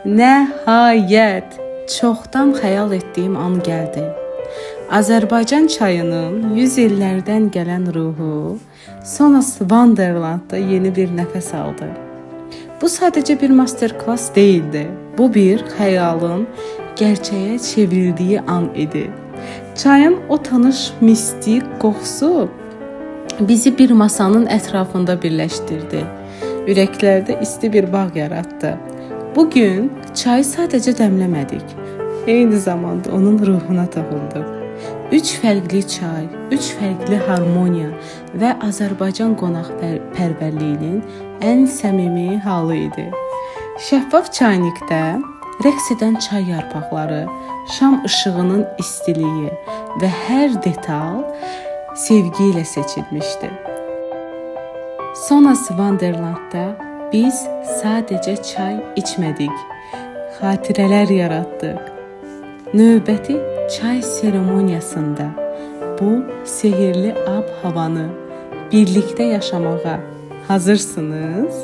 Nəhayət, çoxdan xəyal etdiyim an gəldi. Azərbaycan çayının 100 illərdən gələn ruhu sonrası Wonderlandda yeni bir nəfəs aldı. Bu sadəcə bir masterclass değildi. Bu bir xəyalın gerçəyə çevrildiyi an idi. Çayın o tanış mistik qoxusu bizi bir masanın ətrafında birləşdirdi. Ürəklərdə isti bir bağ yaratdı. Bugün çayı sadəcə dəmləmədik. Eyni zamanda onun ruhuna toxunduq. 3 fərqli çay, 3 fərqli harmoniya və Azərbaycan qonaqpərvərliyinin ən səmimi halı idi. Şəffaf çaynikdə rəqs edən çay yarpaqları, şam işığının istiliyi və hər detal sevgi ilə seçilmişdi. Sonrası Wonderlandda biz sadəcə çay içmədik, xatirələr yaratdıq. Növbəti çay seremoniyasında bu sehirli ab havanı birlikdə yaşamağa hazırsınız?